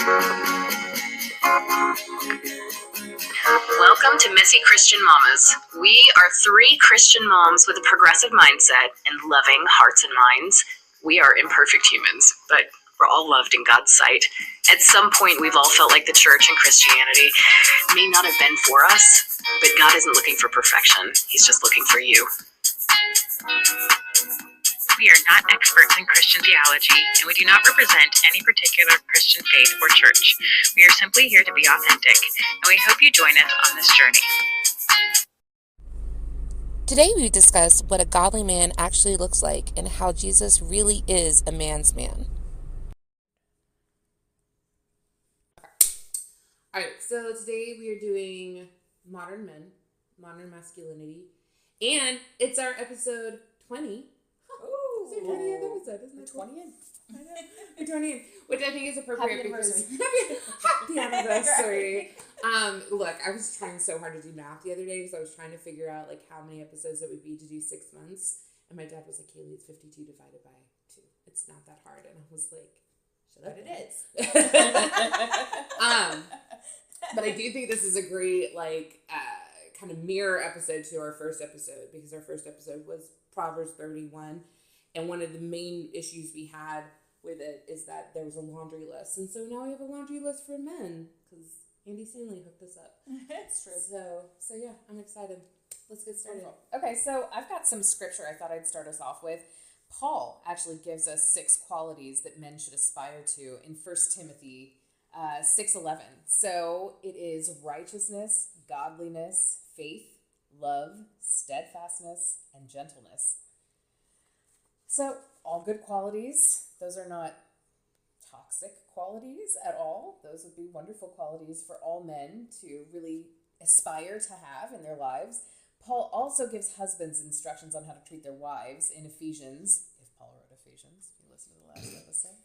Welcome to Messy Christian Mamas. We are three Christian moms with a progressive mindset and loving hearts and minds. We are imperfect humans, but we're all loved in God's sight. At some point, we've all felt like the church and Christianity may not have been for us, but God isn't looking for perfection. He's just looking for you. We are not experts in Christian theology, and we do not represent any particular Christian faith or church. We are simply here to be authentic, and we hope you join us on this journey. Today we discuss what a godly man actually looks like and how Jesus really is a man's man. All right, so today we are doing modern men, modern masculinity, and it's our episode 20. It's our 20th episode, isn't it? 20th? I know. The 20th, which I think is appropriate Happy because anniversary. happy anniversary. Look, I was trying so hard to do math the other day because I was trying to figure out like how many episodes it would be to do 6 months, and my dad was like, "Kaylee, it's 52 divided by 2. It's not that hard," and I was like, "Shut up, But it is." But I do think this is a great kind of mirror episode to our first episode, because our first episode was Proverbs 31. And one of the main issues we had with it is that there was a laundry list. And so now we have a laundry list for men because Andy Stanley hooked us up. It's true. So yeah, I'm excited. Let's get started. Wonderful. Okay, so I've got some scripture I thought I'd start us off with. Paul actually gives us 6 qualities that men should aspire to in 1 Timothy 6:11. So it is righteousness, godliness, faith, love, steadfastness, and gentleness. So, all good qualities. Those are not toxic qualities at all. Those would be wonderful qualities for all men to really aspire to have in their lives. Paul also gives husbands instructions on how to treat their wives in Ephesians, if Paul wrote Ephesians, if you listen to the last episode,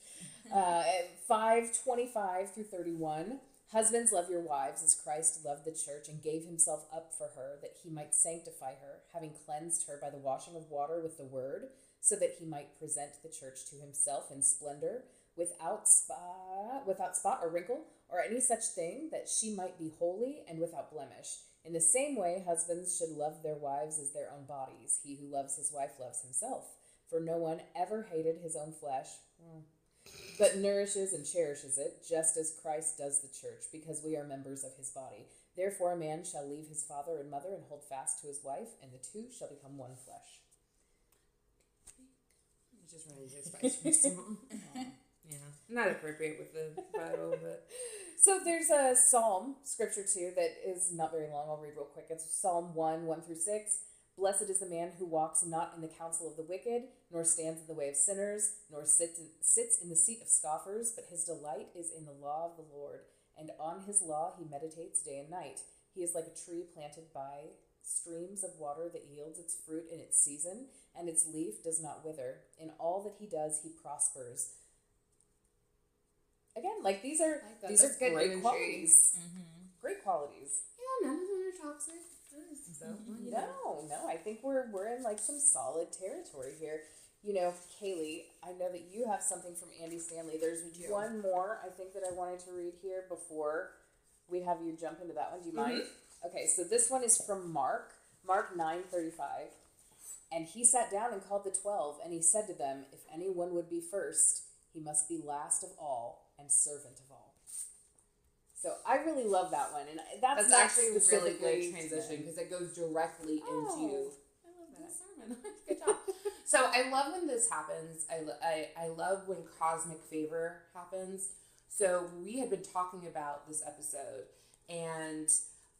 5:25 through 31. Husbands, love your wives as Christ loved the church and gave himself up for her, that he might sanctify her, having cleansed her by the washing of water with the word, so that he might present the church to himself in splendor, without spot or wrinkle, or any such thing, that she might be holy and without blemish. In the same way, husbands should love their wives as their own bodies. He who loves his wife loves himself. For no one ever hated his own flesh, but nourishes and cherishes it, just as Christ does the church, because we are members of his body. Therefore a man shall leave his father and mother and hold fast to his wife, and the two shall become one flesh. Just ready to spice for some. Yeah, not appropriate with the Bible, but So there's a psalm, scripture too, that is not very long. I'll read real quick. It's Psalm 1:1-6. Blessed is the man who walks not in the counsel of the wicked, nor stands in the way of sinners, nor sits in the seat of scoffers, but his delight is in the law of the Lord, and on his law he meditates day and night. He is like a tree planted by streams of water that yields its fruit in its season, and its leaf does not wither. In all that he does, he prospers. Again, like these are good great imagery. qualities. Mm-hmm. Great qualities. yeah, none of them are toxic. So, No. I think we're in like some solid territory here. You know, Kaylee, I know that you have something from Andy Stanley. There's one more I think that I wanted to read here before we have you jump into that one. Do you mind? Okay, so this one is from Mark 9:35. And he sat down and called the 12, and he said to them, if anyone would be first, he must be last of all and servant of all. So I really love that one, and that's actually a really specifically good transition because it goes directly into. I love that sermon. Good job. So I love when this happens. I love when cosmic favor happens. So we had been talking about this episode, and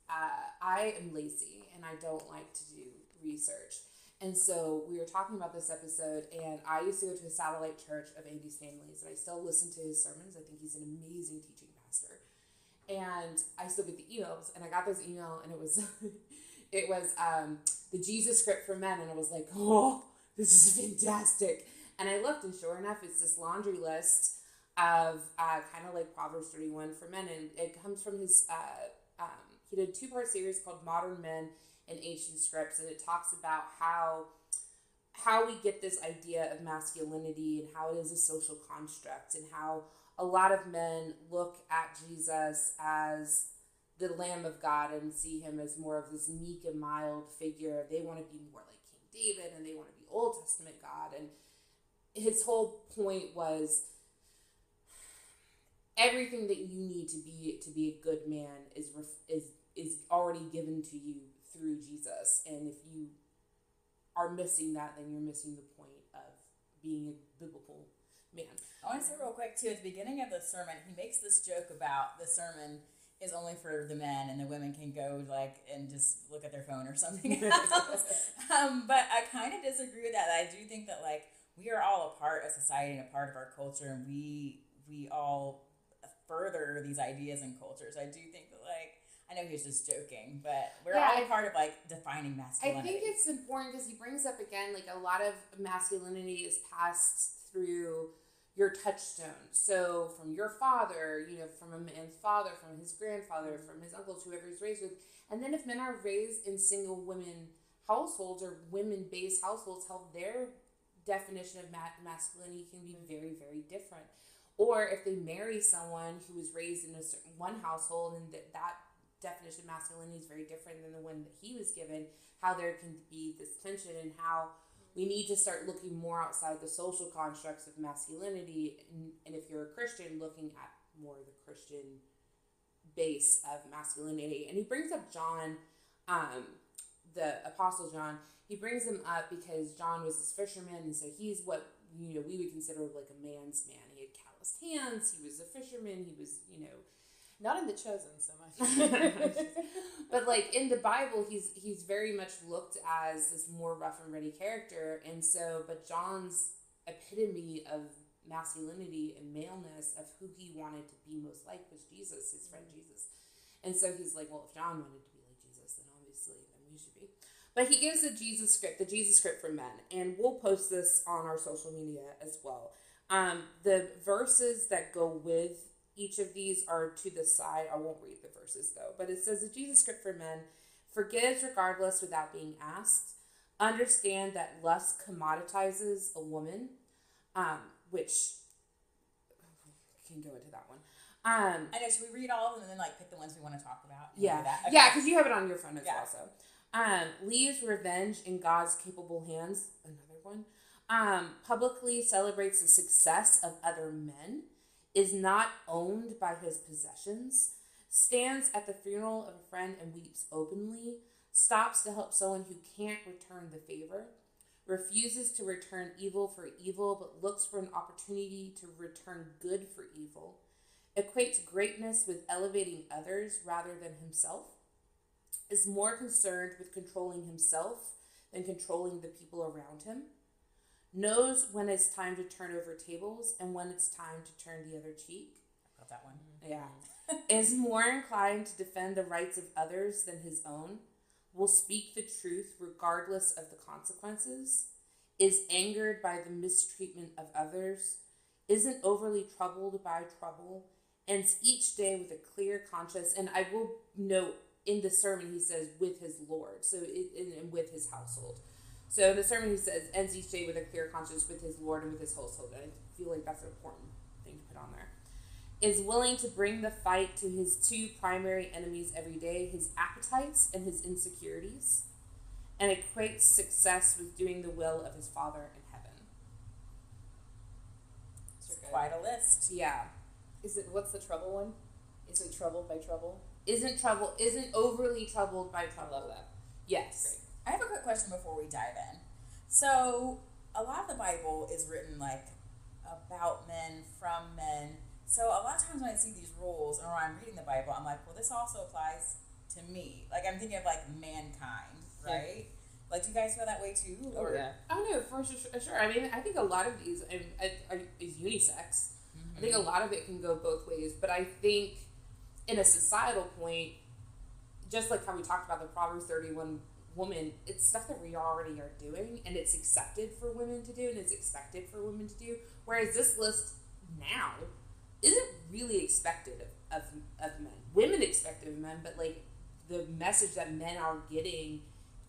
I am lazy and I don't like to do research. And so we were talking about this episode, and I used to go to a satellite church of Andy Stanley's, and I still listen to his sermons. I think he's an amazing teaching pastor. And I still get the emails, and I got this email, and it was the Jesus script for men, and I was like, oh, this is fantastic. And I looked, and sure enough, it's this laundry list of kind of like Proverbs 31 for men, and it comes from his, he did a 2-part series called Modern Men in Ancient Scripts, and it talks about how we get this idea of masculinity and how it is a social construct, and how a lot of men look at Jesus as the Lamb of God and see him as more of this meek and mild figure. They want to be more like King David, and they want to be Old Testament God. And his whole point was everything that you need to be a good man is already given to you through Jesus. And if you are missing that, then you're missing the point of being a biblical man. I want to say real quick too, at the beginning of the sermon, he makes this joke about the sermon is only for the men, and the women can go and just look at their phone or something else. But I kind of disagree with that. I do think that we are all a part of society and a part of our culture, and we all further these ideas and cultures. I do think that I know he was just joking, but we're all a part of defining masculinity. I think it's important because he brings up again a lot of masculinity is passed through your touchstone. So from your father, from a man's father, from his grandfather, from his uncles, whoever he's raised with. And then if men are raised in single women households or women-based households, how their definition of masculinity can be very, very different. Or if they marry someone who was raised in a certain one household and that definition of masculinity is very different than the one that he was given, how there can be this tension and how we need to start looking more outside the social constructs of masculinity. And if you're a Christian, looking at more of the Christian base of masculinity. And he brings up John, the Apostle John. He brings him up because John was this fisherman, and so he's what we would consider like a man's man. He had calloused hands. He was a fisherman. He was not in The Chosen so much. But in the Bible, he's very much looked as this more rough and ready character. And so, but John's epitome of masculinity and maleness of who he wanted to be most like was Jesus, his friend Jesus. And so he's like, well, if John wanted to be like Jesus, then obviously then we should be. But he gives the Jesus script for men. And we'll post this on our social media as well. The verses that go with each of these are to the side. I won't read the verses though, but it says the Jesus script for men: forgives regardless without being asked. Understand that lust commoditizes a woman, which can go into that one. I know. Should we read all of them and then pick the ones we want to talk about? Yeah, okay. Yeah, because you have it on your phone as well. So, leaves revenge in God's capable hands. Another one. Publicly celebrates the success of other men. Is not owned by his possessions, stands at the funeral of a friend and weeps openly, stops to help someone who can't return the favor, refuses to return evil for evil, but looks for an opportunity to return good for evil, equates greatness with elevating others rather than himself, is more concerned with controlling himself than controlling the people around him, knows when it's time to turn over tables and when it's time to turn the other cheek. Got that one. Yeah. Is more inclined to defend the rights of others than his own. Will speak the truth regardless of the consequences. Is angered by the mistreatment of others. Isn't overly troubled by trouble. Ends each day with a clear conscience. And I will note in the sermon he says with his Lord. So and with his household. So in the sermon he says, ends each day with a clear conscience with his Lord and with his household. And I feel like that's an important thing to put on there. Is willing to bring the fight to his two primary enemies every day, his appetites and his insecurities, and equates success with doing the will of his Father in heaven. It's quite a list. Yeah. What's the trouble one? Isn't troubled by trouble? Isn't overly troubled by trouble. I love that. Yes. Great. I have a quick question before we dive in. So, a lot of the Bible is written about men, from men. So, a lot of times when I see these rules or when I'm reading the Bible, I'm like, well, this also applies to me. I'm thinking of mankind, right? Yeah. Do you guys feel that way too? Or, yeah. Oh, no, for sure. I mean, I think a lot of these is unisex. Mm-hmm. I think a lot of it can go both ways. But I think in a societal point, just like how we talked about the Proverbs 31 woman, it's stuff that we already are doing, and it's accepted for women to do, and it's expected for women to do. Whereas this list now isn't really expected of men. Women expect it of men, but the message that men are getting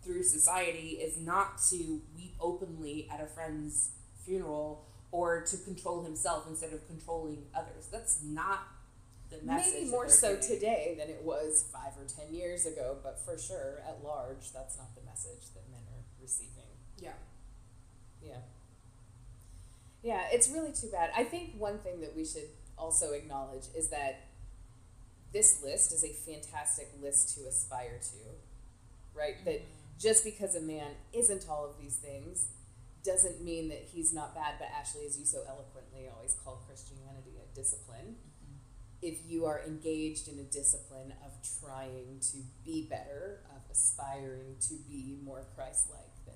through society is not to weep openly at a friend's funeral or to control himself instead of controlling others. That's not the message. Maybe more so today than it was 5 or 10 years ago, but for sure, at large, that's not the message that men are receiving. Yeah. Yeah. Yeah, it's really too bad. I think one thing that we should also acknowledge is that this list is a fantastic list to aspire to, right? Mm-hmm. That just because a man isn't all of these things doesn't mean that he's not bad, but Ashley, as you so eloquently always call Christianity a discipline. Mm-hmm. If you are engaged in a discipline of trying to be better, of aspiring to be more Christ-like, then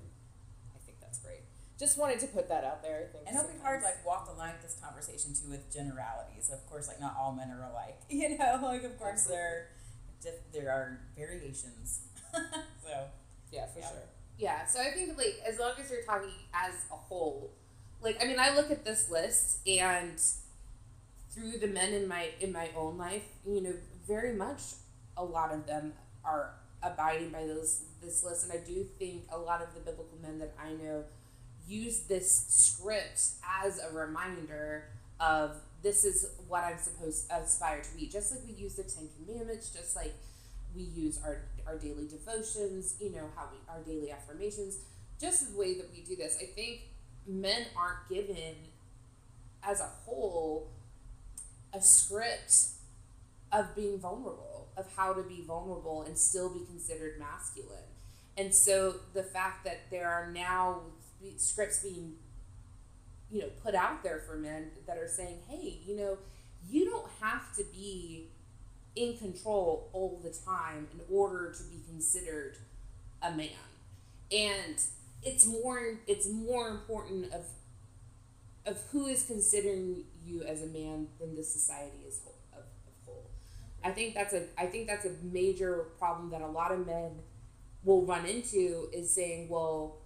I think that's great. Just wanted to put that out there. I think, and it'll be hard to walk the line with this conversation too with generalities. Of course, not all men are alike. Of course there are variations. So yeah, for sure. Yeah, so I think as long as you're talking as a whole, I look at this list and through the men in my own life, very much a lot of them are abiding by this list, and I do think a lot of the biblical men that I know use this script as a reminder of this is what I'm supposed to aspire to be. Just like we use the 10 Commandments, just like we use our daily devotions, our daily affirmations, just the way that we do this. I think men aren't given as a whole a script of being vulnerable, of how to be vulnerable and still be considered masculine. And so the fact that there are now scripts being, put out there for men that are saying, hey, you don't have to be in control all the time in order to be considered a man. And it's more important of who is considering you as a man than the society as whole. I think that's a major problem that a lot of men will run into, is saying, well,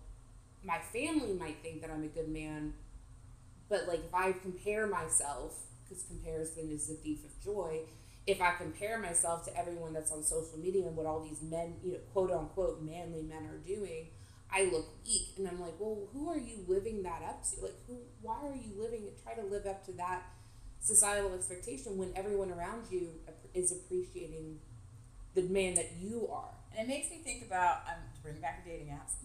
my family might think that I'm a good man, but if I compare myself, because comparison is the thief of joy, if I compare myself to everyone that's on social media and what all these men, quote unquote manly men are doing, I look weak. And I'm like, well, who are you living that up to? Why are you try to live up to that societal expectation when everyone around you is appreciating the man that you are? And it makes me think about, to bring back to dating apps,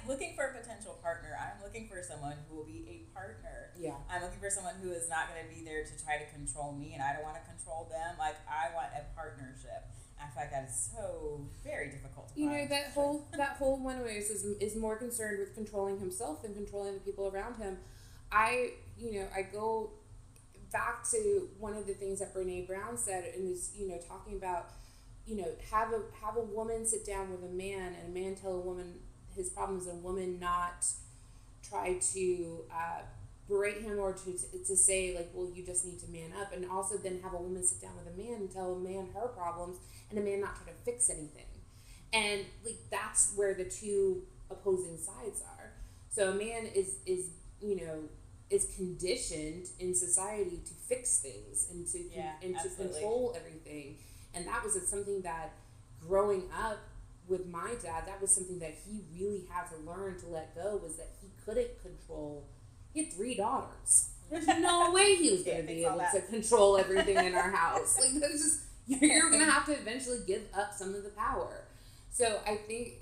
looking for a potential partner. I'm looking for someone who will be a partner. Yeah. I'm looking for someone who is not going to be there to try to control me, and I don't want to control them. I want a partnership. I feel like that is so very difficult to find. That whole one way is more concerned with controlling himself than controlling the people around him. I go back to one of the things that Brene Brown said, and was, talking about, have a woman sit down with a man, and a man tell a woman his problems, and a woman not try to berate him or to say, well, you just need to man up, and also then have a woman sit down with a man and tell a man her problems, and a man not try to fix anything. And that's where the two opposing sides are. So a man is conditioned in society to fix things and to control everything. And that was something that, growing up with my dad, that was something that he really had to learn to let go, was that he couldn't control. He had 3 daughters. There's no way he was going to be able to control everything in our house. That's just, you're going to have to eventually give up some of the power. So I think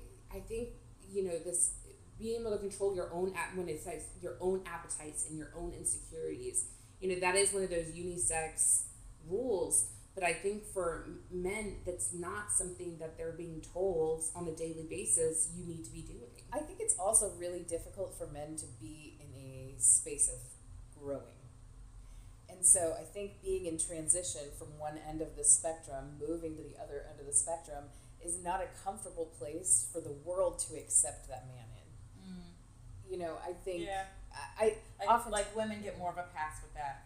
this being able to control your own, when it's your own appetites and your own insecurities, that is one of those unisex rules. But I think for men, that's not something that they're being told on a daily basis you need to be doing. I think it's also really difficult for men to be in a space of growing. And so I think being in transition from one end of the spectrum, moving to the other end of the spectrum, is not a comfortable place for the world to accept that man in. Mm. I think... Yeah. I often... women get more of a pass with that.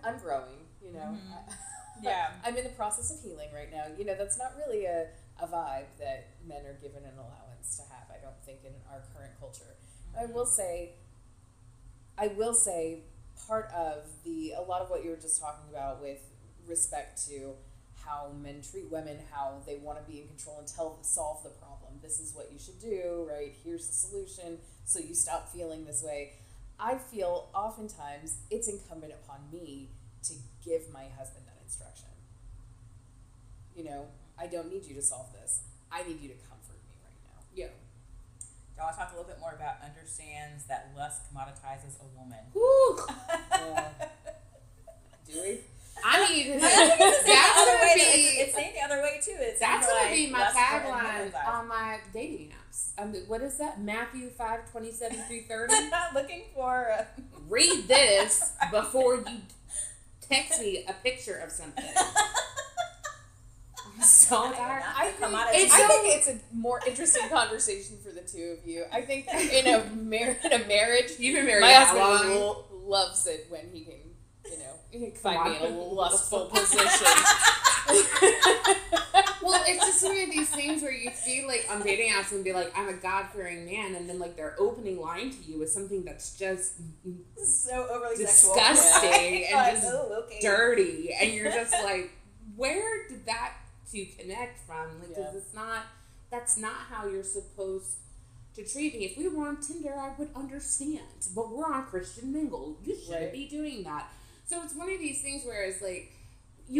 I'm growing, Yeah. I'm in the process of healing right now. That's not really a vibe that men are given an allowance to have, I don't think, in our current culture. Mm-hmm. I will say part of a lot of what you were just talking about with respect to how men treat women, how they want to be in control and solve the problem. This is what you should do, right? Here's the solution, so you stop feeling this way. I feel oftentimes it's incumbent upon me to give my husband that instruction. You know, I don't need you to solve this. I need you to comfort me right now. Yeah. Do you want to talk a little bit more about understands that lust commoditizes a woman? Woo! Do we? I mean, That's gonna be it's saying the other way too. that's gonna be my lust for tagline women on my dating apps. What is that? Matthew 5:27-30. Looking for Read this before you text me a picture of something. I'm so tired. I think it's a more interesting conversation for the two of you. I think in a marriage, You've been married my how husband long? loves it when he can, find me in a lustful position. Well, it's just one of these things where you see, like, on dating apps and be like, I'm a God-fearing man, and then, like, their opening line to you is something that's just so overly disgusting sexual. and just dirty, and you're just like, where did that two connect from? Like, that's not how you're supposed to treat me. If we were on Tinder, I would understand, but we're on Christian Mingle. You shouldn't be doing that. So it's one of these things where it's like, I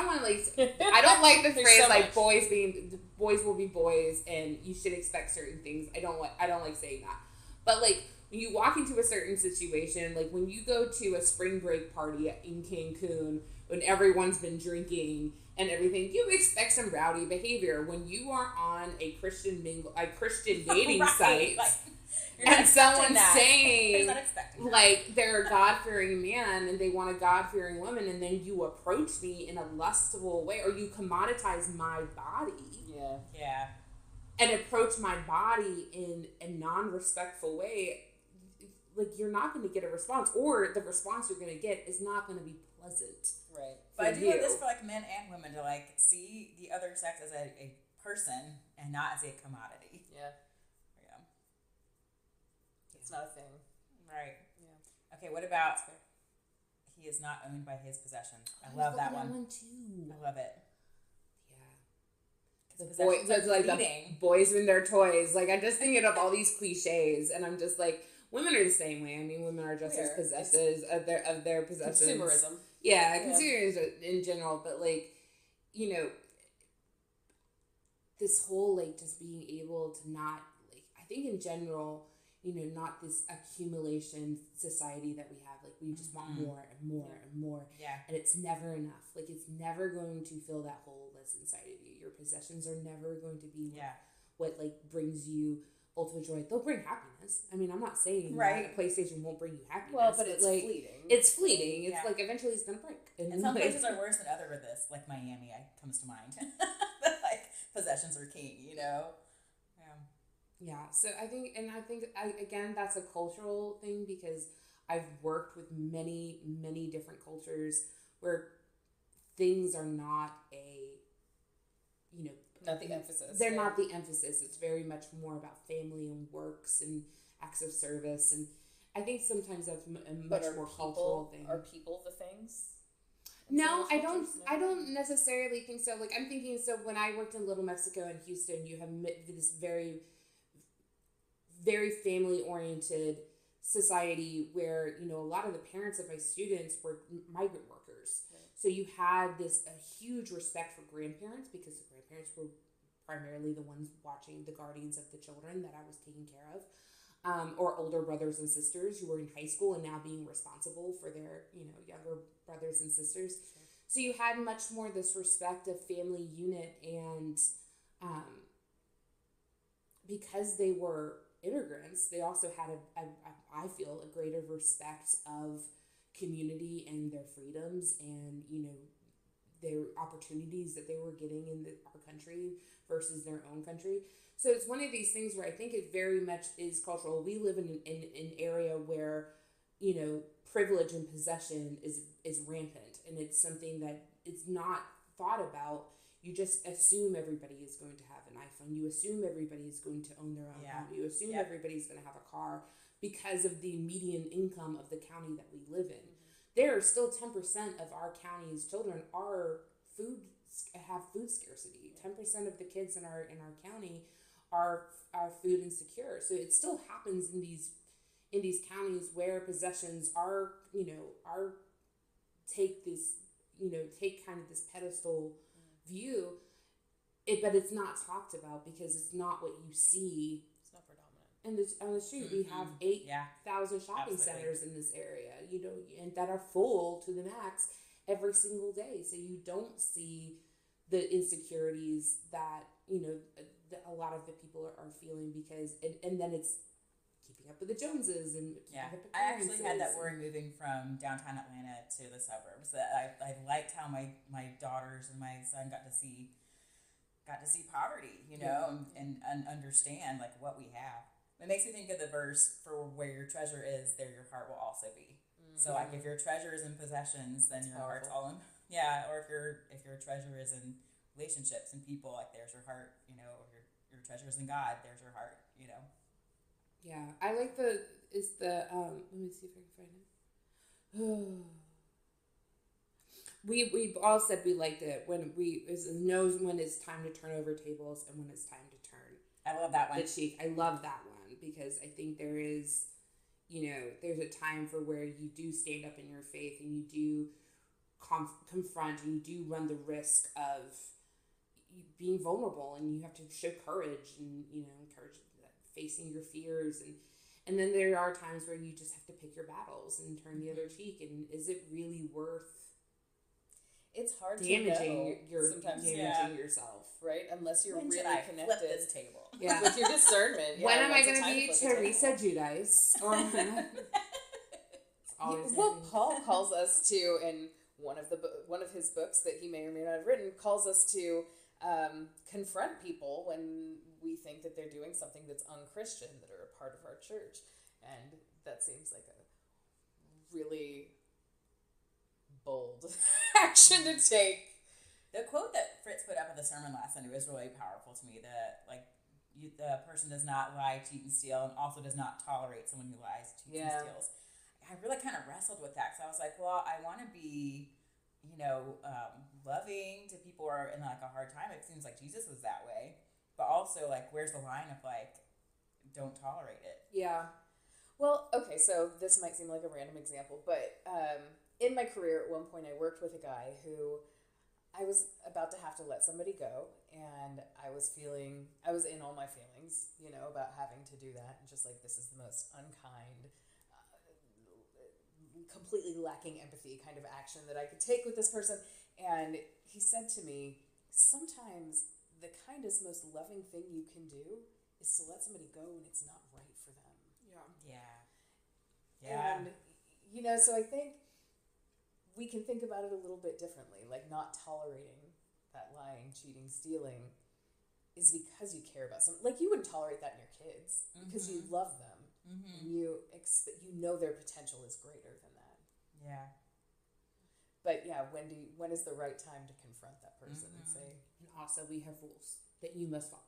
want to I don't like the phrase like boys will be boys and you should expect certain things. I don't like saying that. But like when you walk into a certain situation, like when you go to a spring break party in Cancun when everyone's been drinking and everything, you expect some rowdy behavior. When you are on a Christian dating site. And someone's saying, like, they're a God-fearing man and they want a God-fearing woman, and then you approach me in a lustful way, or you commoditize my body. Yeah. And approach my body in a non-respectful way, like, you're not going to get a response, or the response you're going to get is not going to be pleasant. Right. But I do want this for, like, men and women to, like, see the other sex as a person and not as a commodity. Yeah. It's not a thing. Right. Yeah. Okay, what about he is not owned by his possessions? I love that one. Too. I love it. Yeah. The boys and their toys. Like, I'm just thinking of all these cliches, and I'm just like, women are the same way. I mean, women are just as possessive of their possessions. Consumerism. Yeah, consumerism in general, but like, this whole like just being able to not like, I think in general, not this accumulation society that we have. Like, we just want more and more and more. Yeah. And it's never enough. Like, it's never going to fill that hole that's inside of you. Your possessions are never going to be what like, brings you ultimate joy. They'll bring happiness. I mean, I'm not saying that a PlayStation won't bring you happiness. Well, but it's like, fleeting. It's fleeting. It's like, eventually it's going to break. And some places are worse than other with this. Like, Miami comes to mind. Like, possessions are king, Yeah, so I think again, that's a cultural thing, because I've worked with many, many different cultures where things are not not the emphasis. They're not the emphasis. It's very much more about family and works and acts of service. And I think sometimes that's a much more cultural thing. Are people the things? No, I don't necessarily think so. Like, I'm thinking, so when I worked in Little Mexico in Houston, you have this very, very family-oriented society where, a lot of the parents of my students were migrant workers. Right. So you had a huge respect for grandparents, because the grandparents were primarily the ones watching, the guardians of the children that I was taking care of. Or older brothers and sisters who were in high school and now being responsible for their, younger brothers and sisters. Sure. So you had much more this respect of family unit, and because they were immigrants, they also had I feel a greater respect of community and their freedoms and, their opportunities that they were getting in our country versus their own country. So it's one of these things where I think it very much is cultural. We live in an area where, privilege and possession is rampant, and it's something that it's not thought about. You just assume everybody is going to have an iPhone. You assume everybody is going to own their own home. You assume everybody's going to have a car because of the median income of the county that we live in. There are still 10% of our county's children have food scarcity. 10% of the kids in our county are food insecure. So it still happens in these counties where possessions are take kind of this pedestal view. But it's not talked about because it's not what you see. It's not predominant. And on the street, we have 8,000 shopping centers in this area, and that are full to the max every single day. So you don't see the insecurities that, that a lot of the people are feeling because, and then it's keeping up with the Joneses and I actually had that worry moving from downtown Atlanta to the suburbs. That I liked how my daughters and my son got to see poverty, and understand like what we have. It makes me think of the verse, for where your treasure is, there your heart will also be. Mm-hmm. So like if your treasure is in possessions, then your heart's all in. Yeah, or if your treasure is in relationships and people, like there's your heart, or your treasure is in God, there's your heart, Yeah, I like let me see if I can find it. We've all said we liked it when knows when it's time to turn over tables and when it's time to turn. I love that one. The cheek. I love that one because I think there is, there's a time for where you do stand up in your faith and you do confront and you do run the risk of being vulnerable, and you have to show courage and encourage facing your fears, and then there are times where you just have to pick your battles and turn the other cheek. And is it really worth? It's hard damaging to know. Sometimes damaging yourself, right? Unless you're really connected. Flip this table. Yeah, with your discernment. When am I going to be Teresa Giudice? Paul calls us to, in one of his books that he may or may not have written, calls us to confront people when we think that they're doing something that's unchristian, that are a part of our church, and that seems like a really bold action to take. The quote that Fritz put up in the sermon last Sunday was really powerful to me. That the person does not lie, cheat, and steal, and also does not tolerate someone who lies, cheats, and steals. I really kind of wrestled with that because I was like, well, I want to be, loving to people who are in like a hard time. It seems like Jesus was that way, but also like, where's the line of like, don't tolerate it? Yeah. Well, okay, so this might seem like a random example, but in my career, at one point, I worked with a guy who I was about to have to let somebody go, and I was in all my feelings, about having to do that, and just like, this is the most unkind, completely lacking empathy kind of action that I could take with this person. And he said to me, sometimes the kindest, most loving thing you can do is to let somebody go when it's not right for them. Yeah. And, so I think we can think about it a little bit differently, like not tolerating that lying, cheating, stealing is because you care about something. Like, you wouldn't tolerate that in your kids because you love them. And you know their potential is greater than that. Yeah. But yeah, when is the right time to confront that person and say, and also we have rules that you must follow.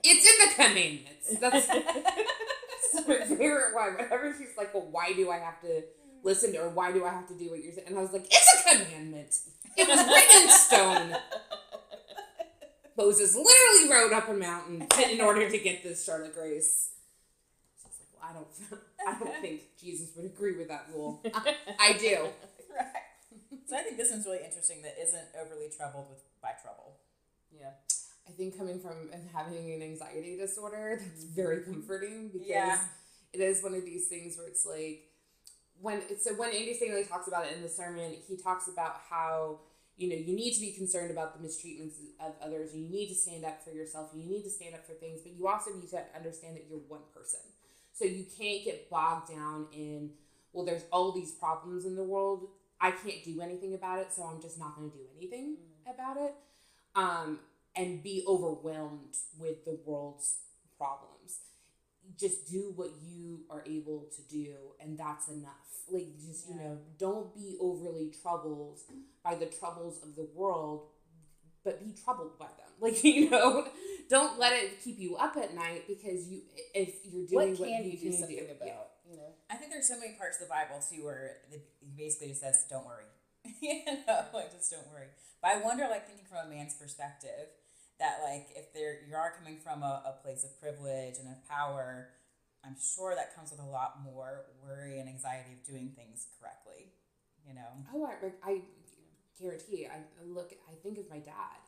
It's in the commandments. That's my favorite one. Whenever she's like, well, why do I have to listen to, or why do I have to do what you're saying? And I was like, it's a commandment. It was written in stone. Moses literally rode up a mountain in order to get this Charlotte Grace. So I was like, well, I don't think Jesus would agree with that rule. I do. Right. So I think this one's really interesting that isn't overly troubled by trouble. Yeah. I think coming from having an anxiety disorder, that's very comforting because it is one of these things where it's like, when Andy Stanley talks about it in the sermon, he talks about how, you need to be concerned about the mistreatments of others. You need to stand up for yourself. You need to stand up for things, but you also need to understand that you're one person. So you can't get bogged down in, well, there's all these problems in the world. I can't do anything about it, so I'm just not going to do anything about it. And be overwhelmed with the world's problems. Just do what you are able to do, and that's enough. Like, just, don't be overly troubled by the troubles of the world, but be troubled by them. Like, don't let it keep you up at night because if you're doing what you can do something about. I think there's so many parts of the Bible too where he basically just says, "Don't worry," just don't worry. But I wonder, like, thinking from a man's perspective, that like if you are coming from a place of privilege and of power, I'm sure that comes with a lot more worry and anxiety of doing things correctly, you know? Oh, I guarantee. I think of my dad.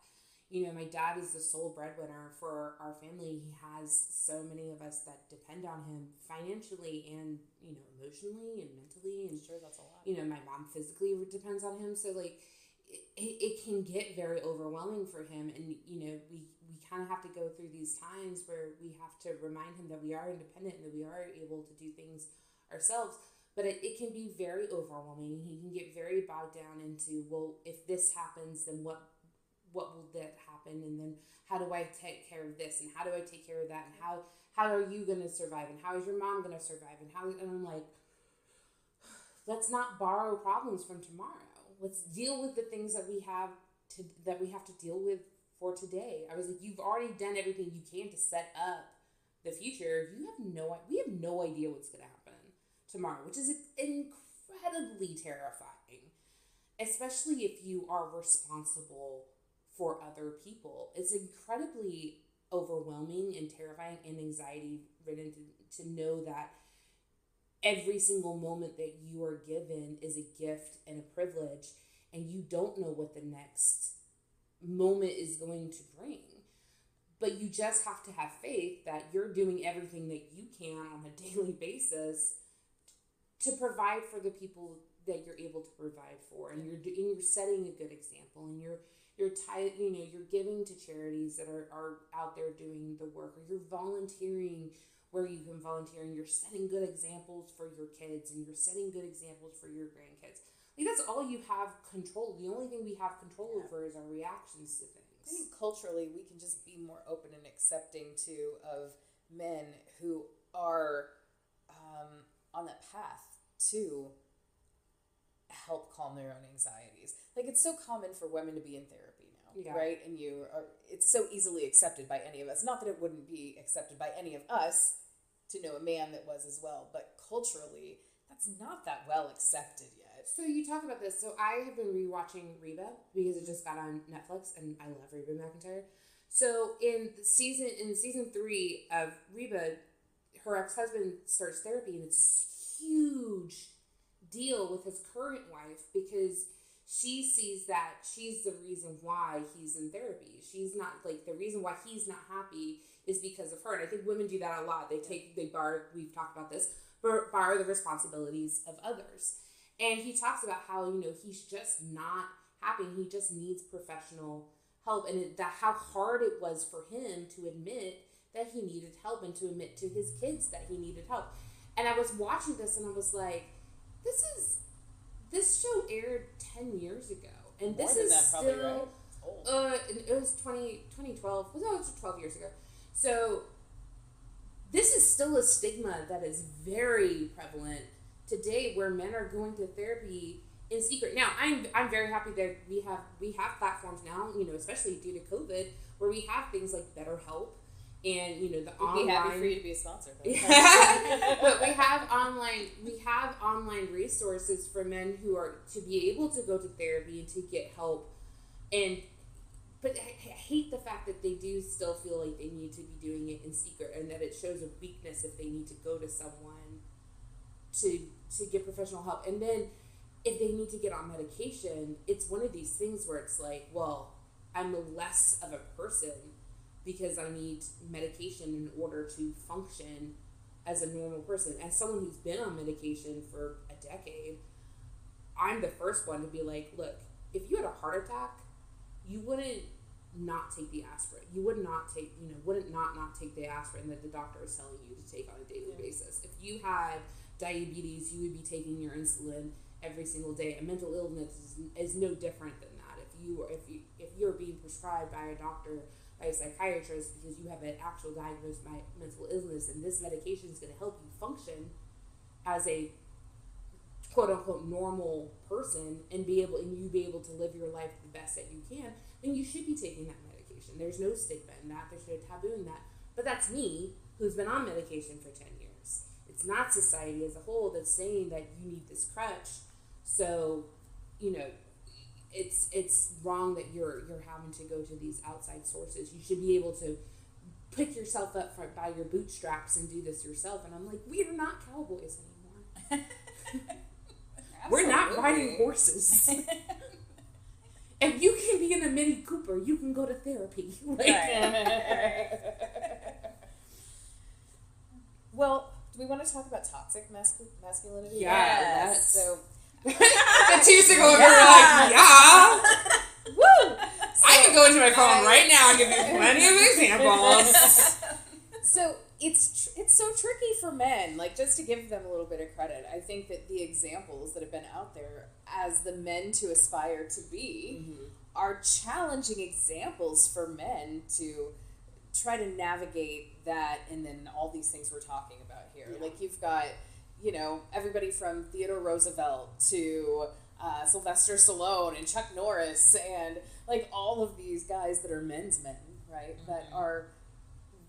You know, my dad is the sole breadwinner for our family. He has so many of us that depend on him financially and, you know, emotionally and mentally. And Sure, that's a lot. you know, my mom physically depends on him. So, like, it can get very overwhelming for him. And, you know, we kind of have to go through these times where we have to remind him that we are independent and that we are able to do things ourselves. But it can be very overwhelming. He can get very bogged down into, well, if this happens, then what will that happen? And then how do I take care of this? And how do I take care of that? And how are you going to survive? And how is your mom going to survive? And I'm like, let's not borrow problems from tomorrow. Let's deal with the things that we have to deal with for today. I was like, you've already done everything you can to set up the future. We have no idea what's going to happen tomorrow, which is incredibly terrifying, especially if you are responsible for other people. It's incredibly overwhelming and terrifying and anxiety ridden to know that every single moment that you are given is a gift and a privilege, and you don't know what the next moment is going to bring. But you just have to have faith that you're doing everything that you can on a daily basis to provide for the people that you're able to provide for, and you're setting a good example, and you're giving to charities that are out there doing the work, or you're volunteering where you can volunteer, and you're setting good examples for your kids, and you're setting good examples for your grandkids. Like, that's all you have control. The only thing we have control over is our reactions to things. I think culturally we can just be more open and accepting too of men who are on that path to help calm their own anxieties. Like, it's so common for women to be in therapy now, right? And it's so easily accepted by any of us. Not that it wouldn't be accepted by any of us to know a man that was as well, but culturally, that's not that well accepted yet. So you talk about this. So I have been rewatching Reba because it just got on Netflix, and I love Reba McEntire. So in season 3 of Reba, her ex-husband starts therapy, and it's a huge deal with his current wife because she sees that she's the reason why he's in therapy. She's not, like, the reason why he's not happy is because of her. And I think women do that a lot. They borrow, we've talked about this, borrow the responsibilities of others. And he talks about how, you know, he's just not happy. He just needs professional help. And how hard it was for him to admit that he needed help and to admit to his kids that he needed help. And I was watching this and I was like, this show aired 10 years ago. And this is still, right? It was 2012. No, it was 12 years ago. So this is still a stigma that is very prevalent today, where men are going to therapy in secret. Now, I'm very happy that we have platforms now, you know, especially due to COVID, where we have things like BetterHelp and, you know, the online. We'd be happy for you to be a sponsor. But we have online resources for men who are to be able to go to therapy and to get help. But I hate the fact that they do still feel like they need to be doing it in secret, and that it shows a weakness if they need to go to someone to get professional help. And then if they need to get on medication, it's one of these things where it's like, well, I'm less of a person because I need medication in order to function as a normal person. As someone who's been on medication for a decade, I'm the first one to be like, look, if you had a heart attack, you wouldn't not take the aspirin. You would not take, wouldn't not take the aspirin that the doctor is telling you to take on a daily basis. If you had diabetes, you would be taking your insulin every single day. A mental illness is no different than that. If you're being prescribed by a doctor, by a psychiatrist, because you have an actual diagnosed mental illness, and this medication is going to help you function as a quote unquote normal person and be able to live your life the best that you can, then you should be taking that medication. There's no stigma in that. There's no taboo in that. But that's me, who's been on medication for 10 years. It's not society as a whole that's saying that you need this crutch. So, it's wrong that you're having to go to these outside sources. You should be able to pick yourself up by your bootstraps and do this yourself. And I'm like, we are not cowboys anymore. We're not riding horses. If you can be in a Mini Cooper, you can go to therapy. Well, do we want to talk about toxic masculinity? Yes. So the two single women are like, yeah. Woo! I can go into my phone right now and give you plenty of examples. So it's so tricky for men. Like, just to give them a little bit of credit, I think that the examples that have been out there as the men to aspire to be are challenging examples for men to try to navigate that, and then all these things we're talking about here. Yeah. Like, you've got, everybody from Theodore Roosevelt to Sylvester Stallone and Chuck Norris, and like all of these guys that are men's men, right? That are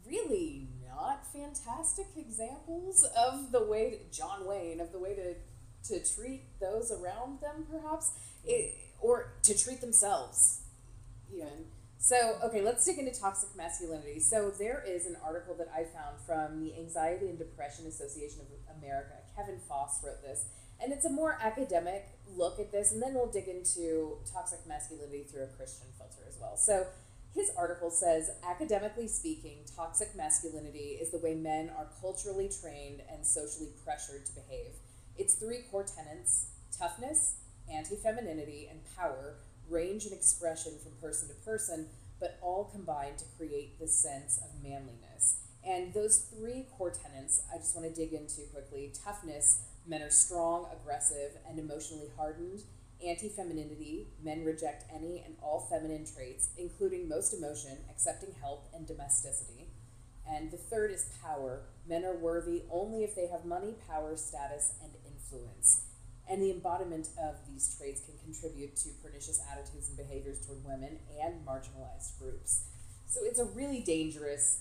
really not fantastic examples of the way John Wayne, of the way to treat those around them, perhaps, or to treat themselves even. So, okay, let's dig into toxic masculinity. So there is an article that I found from the Anxiety and Depression Association of America. Kevin Foss wrote this, and it's a more academic look at this, and then we'll dig into toxic masculinity through a Christian filter as well. So his article says, academically speaking, toxic masculinity is the way men are culturally trained and socially pressured to behave. Its three core tenets, toughness, anti-femininity, and power, range in expression from person to person, but all combine to create this sense of manliness. And those three core tenets, I just want to dig into quickly. Toughness, men are strong, aggressive, and emotionally hardened. Anti-femininity, men reject any and all feminine traits, including most emotion, accepting help, and domesticity. And the third is power. Men are worthy only if they have money, power, status, and influence. And the embodiment of these traits can contribute to pernicious attitudes and behaviors toward women and marginalized groups. So it's a really dangerous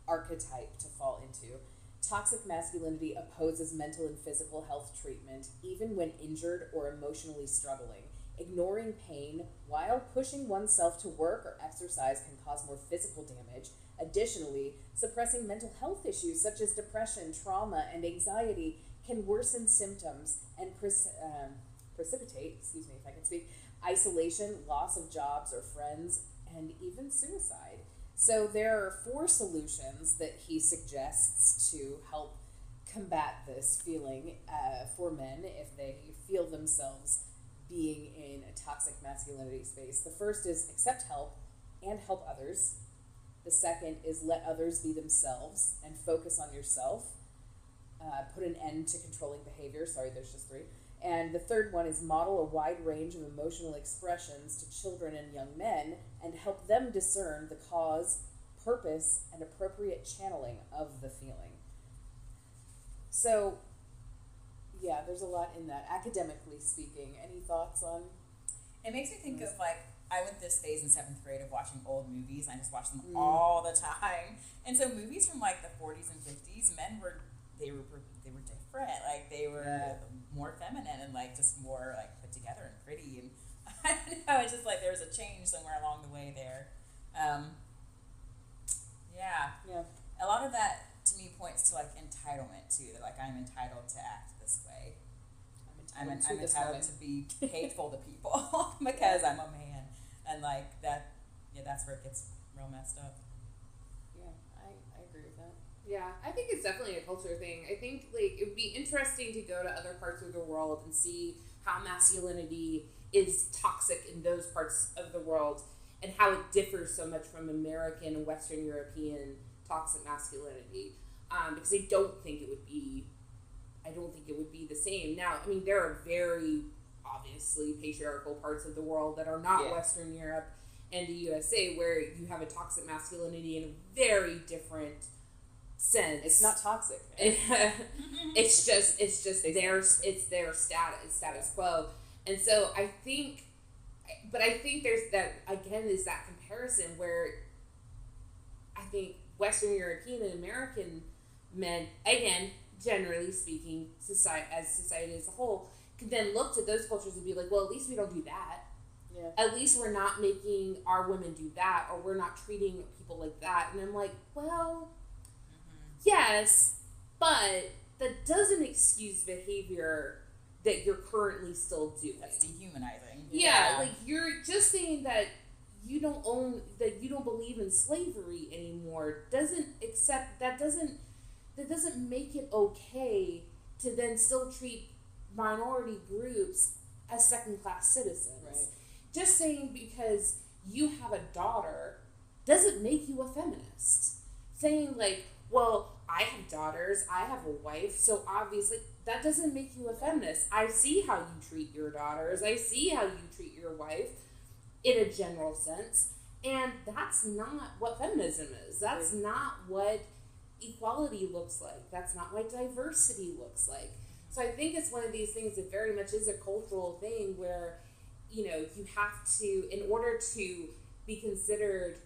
archetype to fall into. Toxic masculinity opposes mental and physical health treatment, even when injured or emotionally struggling. Ignoring pain while pushing oneself to work or exercise can cause more physical damage. Additionally, suppressing mental health issues such as depression, trauma, and anxiety can worsen symptoms and precipitate, isolation, loss of jobs or friends, and even suicide. So there are 4 solutions that he suggests to help combat this feeling for men if they feel themselves being in a toxic masculinity space. The first is accept help and help others. The second is let others be themselves and focus on yourself. Put an end to controlling behavior. Sorry, there's just 3. And the third one is model a wide range of emotional expressions to children and young men and help them discern the cause, purpose, and appropriate channeling of the feeling. So, yeah, there's a lot in that. Academically speaking, any thoughts on? It makes me think of, like, I went this phase in 7th grade of watching old movies. I just watched them all the time. And so movies from, like, the 40s and 50s, men were different. Like, they were more feminine and, like, just more, like, put together and pretty. And I don't know, it's just like there was a change somewhere along the way there. Yeah. A lot of that, to me, points to, like, entitlement, too. That, like, I'm entitled to act this way. I'm entitled to be hateful to people because I'm a man. And, like, that's where it gets real messed up. Yeah, I agree with that. Yeah, I think it's definitely a culture thing. I think, like, it would be interesting to go to other parts of the world and see how masculinity is toxic in those parts of the world and how it differs so much from American and Western European toxic masculinity. Because I don't think it would be the same. Now, I mean, there are very obviously patriarchal parts of the world that are not Western Europe and the USA where you have a toxic masculinity in a very different sense. It's not toxic. it's just their status quo. And so I think there's that, again, is that comparison where I think Western European and American men, again, generally speaking, society as a whole, could then look to those cultures and be like, well, at least we don't do that. Yeah. At least we're not making our women do that, or we're not treating people like that. And I'm like, well, yes, but that doesn't excuse behavior that you're currently still doing. That's dehumanizing. Yeah, like you're just saying that you don't believe in slavery anymore doesn't make it okay to then still treat minority groups as second-class citizens. Right. Just saying because you have a daughter doesn't make you a feminist. Saying like, well, I have daughters, I have a wife, so obviously that doesn't make you a feminist. I see how you treat your daughters, I see how you treat your wife in a general sense, and that's not what feminism is. That's not what equality looks like. That's not what diversity looks like. So I think it's one of these things that very much is a cultural thing where, you have to, in order to be considered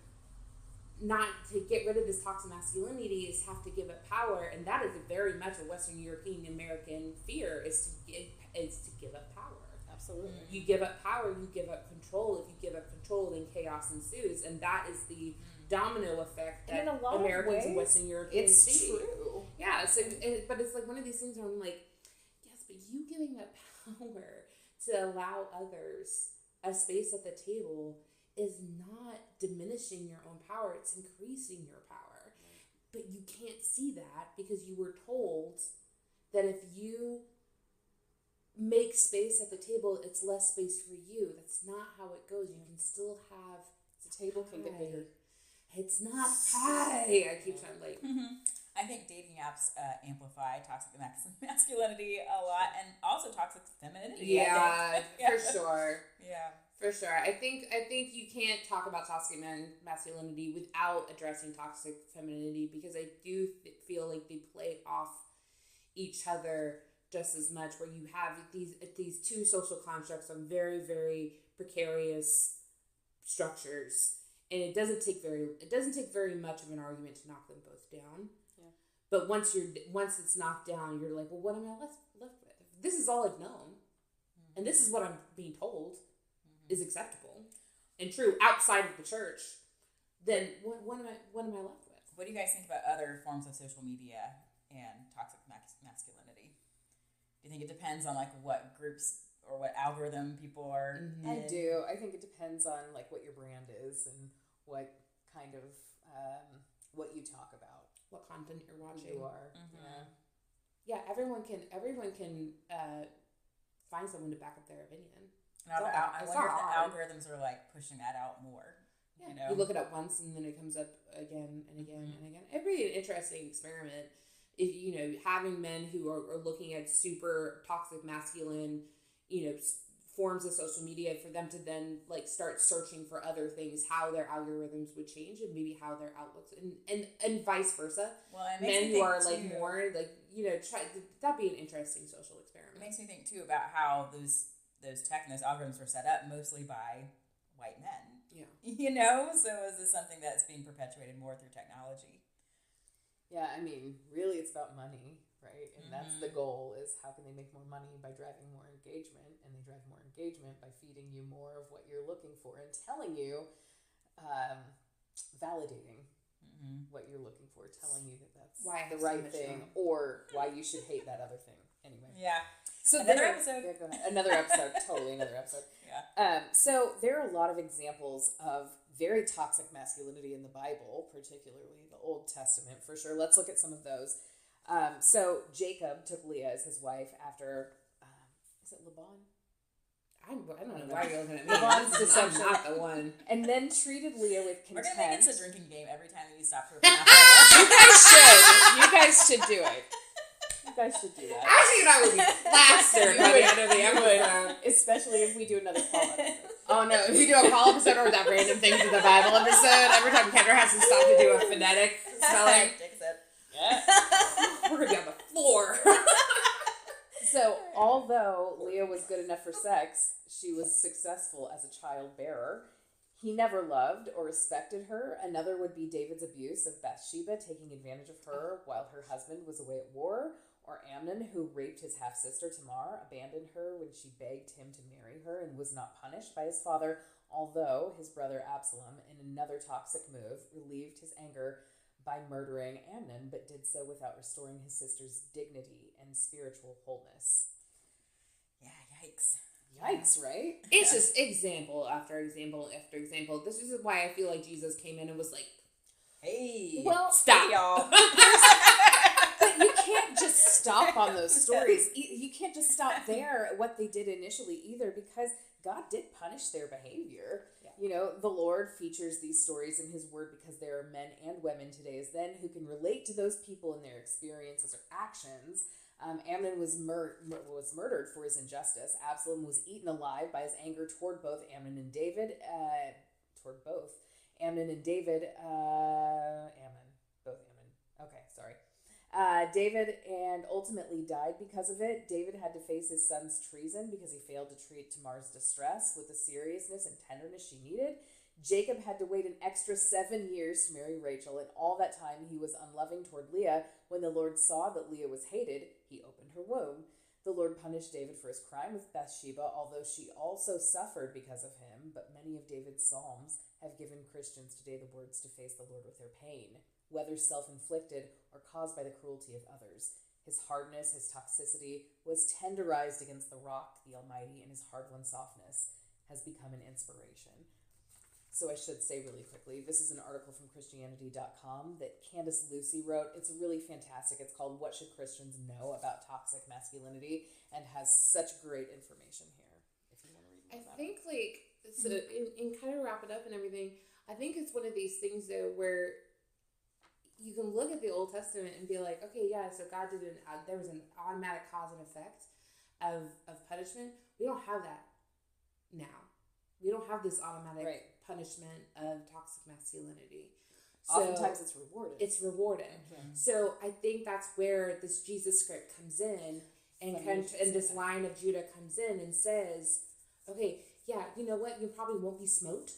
not to get rid of this toxic masculinity, is have to give up power, and that is very much a Western European American fear, is to give up power. Absolutely. You give up power, you give up control. If you give up control, then chaos ensues, and that is the domino effect that Americans and Western Europeans see. It's true. Yeah. So, but it's like one of these things where I'm like, yes, but you giving up power to allow others a space at the table is not diminishing your own power, it's increasing your power. But you can't see that because you were told that if you make space at the table, it's less space for you. That's not how it goes. You can still have the table can get bigger. It's not pie. I keep trying to like. I think dating apps amplify toxic masculinity a lot, and also toxic femininity. Yeah, for sure. Yeah. For sure. I think you can't talk about toxic masculinity without addressing toxic femininity, because I do feel like they play off each other just as much, where you have these two social constructs on very, very precarious structures, and it doesn't take very much of an argument to knock them both down. Yeah. But once it's knocked down, you're like, well, what am I left with? This is all I've known, and this is what I'm being told is acceptable and true outside of the church, then what am I left with? What do you guys think about other forms of social media and toxic masculinity? Do you think it depends on like what groups or what algorithm people are in? I do. I think it depends on like what your brand is and what kind of what you talk about, what content you're watching. Who you are. Yeah, everyone can find someone to back up their opinion. I wonder if the algorithms are like pushing that out more. Yeah. You look it up once and then it comes up again and again and again. It'd be an interesting experiment if, having men who are looking at super toxic masculine, forms of social media, for them to then like start searching for other things, how their algorithms would change and maybe how their outlooks and vice versa. Well, men who are like more like, that'd be an interesting social experiment. It makes me think too about how those tech and those algorithms were set up mostly by white men. Yeah. So is this something that's being perpetuated more through technology? Yeah, I mean, really it's about money, right? And that's the goal, is how can they make more money by driving more engagement, and they drive more engagement by feeding you more of what you're looking for and telling you, validating what you're looking for, telling you that that's the right thing or why you should hate that other thing. Anyway. Yeah. So another episode. Yeah, go ahead. Another episode. Totally another episode. Yeah. So there are a lot of examples of very toxic masculinity in the Bible, particularly the Old Testament, for sure. Let's look at some of those. So Jacob took Leah as his wife after, is it Laban? I don't know why you're looking at me. Laban's deception. I'm not the one. And then treated Leah with contempt. We're going to make it a drinking game every time you stop for a You guys should do it. You guys should do that. Actually, I would be plastered by the end of the episode. Especially if we do another call episode. Oh no, if we do a call episode or that random things in the Bible episode, every time Kendra has to stop to do a phonetic spelling. Yeah. We're going to be on the floor. So, although Leah was good enough for sex, she was successful as a child bearer. He never loved or respected her. Another would be David's abuse of Bathsheba, taking advantage of her while her husband was away at war, or Amnon, who raped his half-sister Tamar, abandoned her when she begged him to marry her and was not punished by his father, although his brother Absalom, in another toxic move, relieved his anger by murdering Amnon, but did so without restoring his sister's dignity and spiritual wholeness. Yeah, yikes. Yikes, right? It's just example after example after example. This is why I feel like Jesus came in and was like, Hey, Well, stop. hey, y'all. But you can't just stop on those stories. You can't just stop there at what they did initially either, because God did punish their behavior. Yeah. You know, the Lord features these stories in his word because there are men and women today as then who can relate to those people and their experiences or actions. Amnon was murdered for his injustice. Absalom was eaten alive by his anger toward both Amnon and David. David, and ultimately died because of it. David had to face his son's treason because he failed to treat Tamar's distress with the seriousness and tenderness she needed. Jacob had to wait an extra 7 years to marry Rachel, and all that time he was unloving toward Leah. When the Lord saw that Leah was hated, he opened her womb. The Lord punished David for his crime with Bathsheba, although she also suffered because of him. But many of David's psalms have given Christians today the words to face the Lord with their pain, whether self-inflicted or caused by the cruelty of others. His hardness, his toxicity, was tenderized against the rock, the Almighty, and his hard-won softness has become an inspiration. So I should say really quickly, this is an article from Christianity.com that Candace Lucy wrote. It's really fantastic. It's called What Should Christians Know About Toxic Masculinity, and has such great information here if you want to read more about it. I think, like, so and kind of wrap it up and everything, I think it's one of these things, though, where you can look at the Old Testament and be like, okay, yeah, so God did there was an automatic cause and effect of punishment. We don't have that now. We don't have this automatic punishment of toxic masculinity. So oftentimes it's rewarded. It's rewarded. Mm-hmm. So I think that's where this Jesus script comes in, and and this line of Judah comes in and says, okay, yeah, you know what? You probably won't be smote.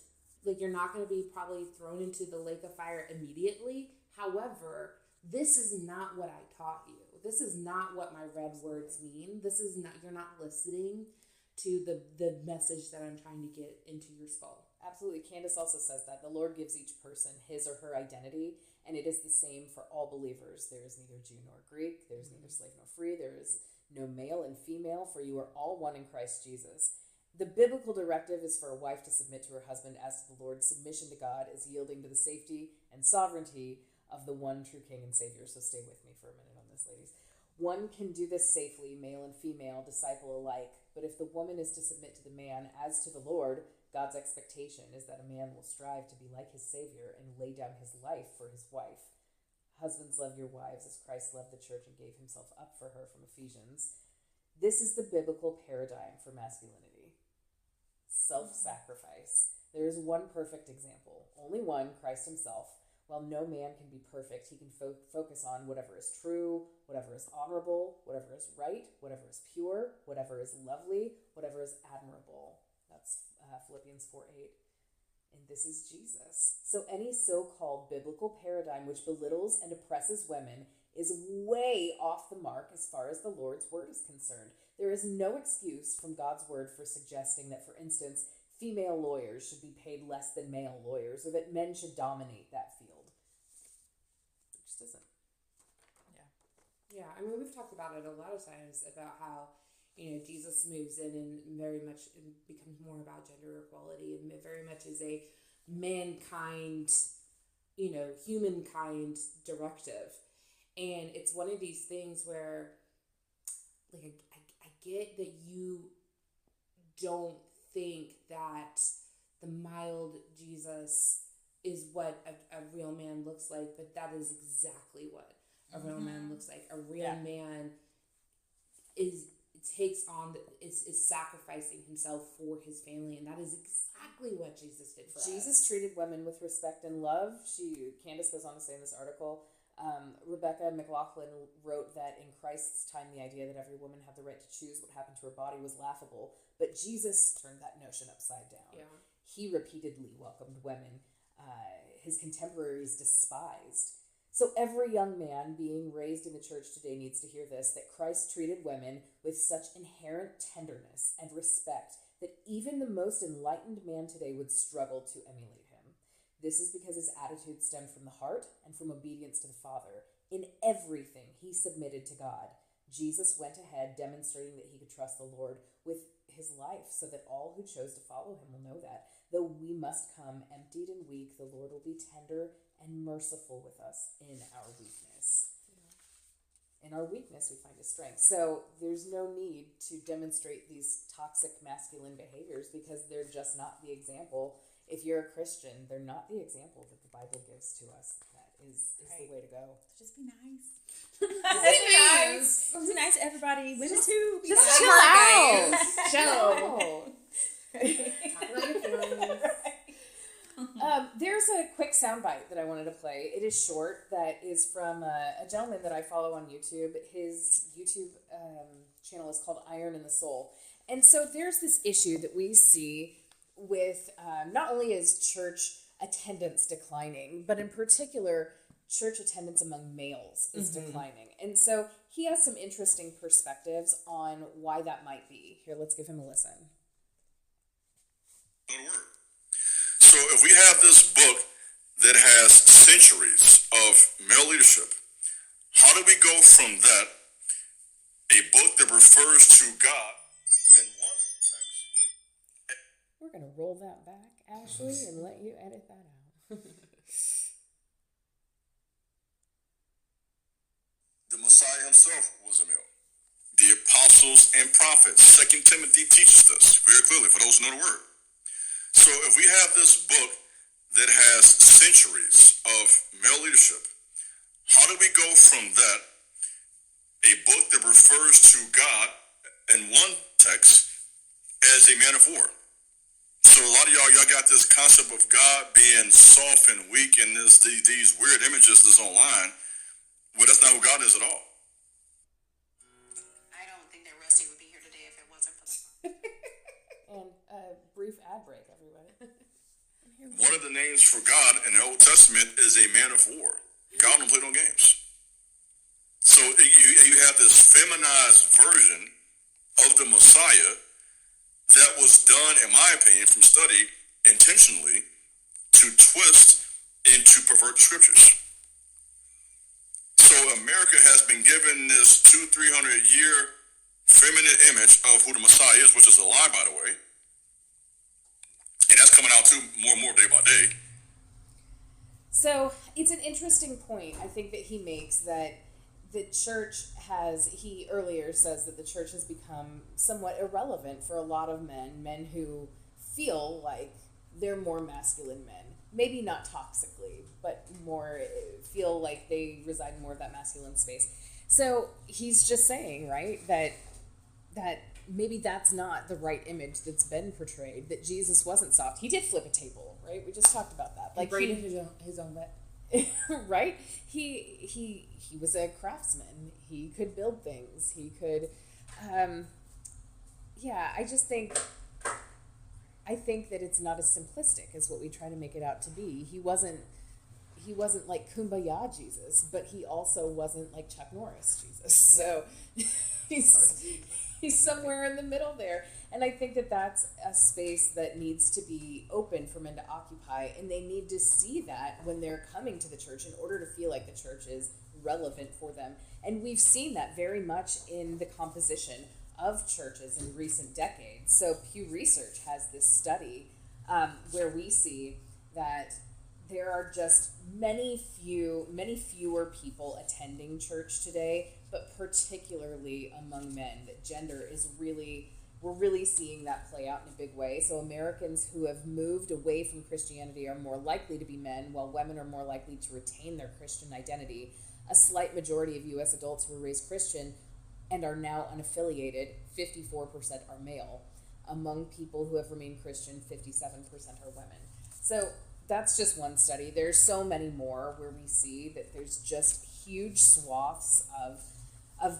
Like, you're not going to be probably thrown into the lake of fire immediately. However, this is not what I taught you. This is not what my red words mean. This is not, you're not listening to the message that I'm trying to get into your skull. Absolutely. Candace also says that the Lord gives each person his or her identity, and it is the same for all believers. There is neither Jew nor Greek. There is neither slave nor free. There is no male and female, for you are all one in Christ Jesus. The biblical directive is for a wife to submit to her husband as to the Lord. Submission to God is yielding to the safety and sovereignty of the one true King and Savior. So stay with me for a minute on this, ladies. One can do this safely, male and female, disciple alike. But if the woman is to submit to the man as to the Lord, God's expectation is that a man will strive to be like his Savior and lay down his life for his wife. Husbands, love your wives as Christ loved the church and gave himself up for her, from Ephesians. This is the biblical paradigm for masculinity. Self-sacrifice. There is one perfect example, only one, Christ himself. While no man can be perfect, he can focus on whatever is true, whatever is honorable, whatever is right, whatever is pure, whatever is lovely, whatever is admirable. That's Philippians 4:8. And this is Jesus. So any so-called biblical paradigm which belittles and oppresses women is way off the mark as far as the Lord's word is concerned. There is no excuse from God's word for suggesting that, for instance, female lawyers should be paid less than male lawyers, or that men should dominate that field. It just isn't. Yeah, I mean, we've talked about it a lot of times about how, you know, Jesus moves in and very much becomes more about gender equality, and very much is a mankind, you know, humankind directive. And it's one of these things where, like, I get that you don't think that the mild Jesus is what a real man looks like, but that is exactly what a real man looks like. A real man is sacrificing himself for his family, and that is exactly what Jesus did for us. Jesus treated women with respect and love. Candace goes on to say in this article, Rebecca McLaughlin wrote that in Christ's time, the idea that every woman had the right to choose what happened to her body was laughable, but Jesus turned that notion upside down. Yeah. He repeatedly welcomed women his contemporaries despised. So every young man being raised in the church today needs to hear this, that Christ treated women with such inherent tenderness and respect that even the most enlightened man today would struggle to emulate him. This is because his attitude stemmed from the heart and from obedience to the Father. In everything, he submitted to God. Jesus went ahead demonstrating that he could trust the Lord with his life so that all who chose to follow him will know that. Though we must come emptied and weak, the Lord will be tender and merciful with us in our weakness. In our weakness, we find his strength. So there's no need to demonstrate these toxic masculine behaviors because they're just not the example. If you're a Christian, they're not the example that the Bible gives to us. That is the way to go. Just be nice. Nice. Be nice, everybody. Women too. Be Just nice. chill out. Chill. Talk about your feelings. There's a quick soundbite that I wanted to play. It is short. That is from a gentleman that I follow on YouTube. His YouTube channel is called Iron in the Soul. And so there's this issue that we see with not only is church attendance declining, but in particular, church attendance among males is declining. And so he has some interesting perspectives on why that might be. Here, let's give him a listen. So if we have this book that has centuries of male leadership, how do we go from that, a book that refers to God in one text? We're going to roll that back, Ashley, and let you edit that out. The Messiah himself was a male. The apostles and prophets, 2 Timothy teaches this very clearly for those who know the word. So if we have this book that has centuries of male leadership, how do we go from that, a book that refers to God in one text, as a man of war? So a lot of y'all got this concept of God being soft and weak and these weird images that's online. Well, that's not who God is at all. I don't think that Rusty would be here today if it wasn't for the And a brief ad break, everybody. One of the names for God in the Old Testament is a man of war. God don't play no games. So you have this feminized version of the Messiah that was done, in my opinion, from study intentionally to twist and to pervert scriptures. So America has been given this 200-300 year feminine image of who the Messiah is, which is a lie, by the way. And that's coming out too more and more day by day. So it's an interesting point, I think, that he makes, that the church he earlier says that the church has become somewhat irrelevant for a lot of men who feel like they're more masculine men. Maybe not toxically, but more feel like they reside in more of that masculine space. So he's just saying, right, that maybe that's not the right image that's been portrayed, that Jesus wasn't soft. He did flip a table, right? We just talked about that. Like braided his own bed. Right? He was a craftsman. He could build things. He could, I think that it's not as simplistic as what we try to make it out to be. He wasn't like Kumbaya Jesus, but he also wasn't like Chuck Norris Jesus. So he's somewhere in the middle there. And I think that that's a space that needs to be open for men to occupy, and they need to see that when they're coming to the church in order to feel like the church is relevant for them. And we've seen that very much in the composition of churches in recent decades. So Pew Research has this study where we see that there are just many fewer people attending church today, but particularly among men, that gender is we're really seeing that play out in a big way. So Americans who have moved away from Christianity are more likely to be men, while women are more likely to retain their Christian identity. A slight majority of U.S. adults who were raised Christian and are now unaffiliated, 54% are male. Among people who have remained Christian, 57% are women. So that's just one study. There's so many more where we see that there's just huge swaths of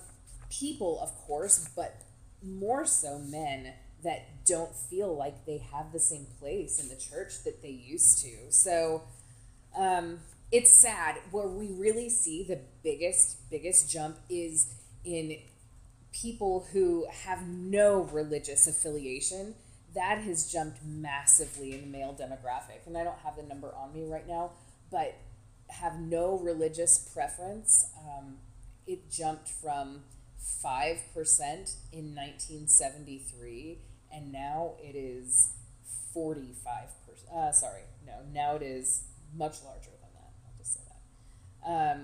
people, of course, but more so men that don't feel like they have the same place in the church that they used to. So it's sad. Where we really see the biggest jump is in people who have no religious affiliation. That has jumped massively in the male demographic. And I don't have the number on me right now, but have no religious preference. It jumped from 5% in 1973, and now it is 45%. Now it is much larger than that. I'll just say that.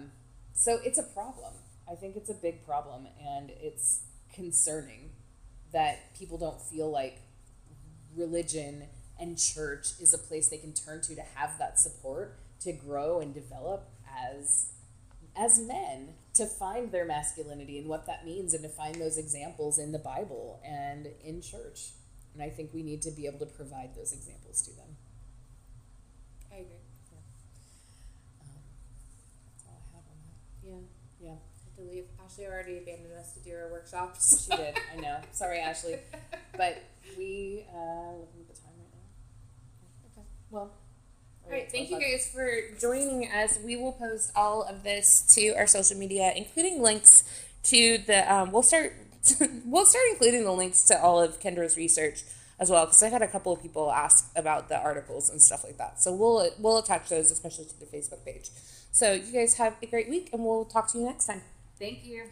So it's a problem. I think it's a big problem, and it's concerning that people don't feel like religion and church is a place they can turn to have that support to grow and develop as men, to find their masculinity and what that means, and to find those examples in the Bible and in church. And I think we need to be able to provide those examples to them. I agree. That's all I have on that. Yeah. Yeah. I have to leave. Ashley already abandoned us to do our workshops. She did. I know. Sorry, Ashley. But we looking at the time right now. Okay. Well. All right, thank you guys for joining us. We will post all of this to our social media, including links to the. We'll start including the links to all of Kendra's research as well, because I've had a couple of people ask about the articles and stuff like that. So we'll attach those, especially to the Facebook page. So you guys have a great week, and we'll talk to you next time. Thank you.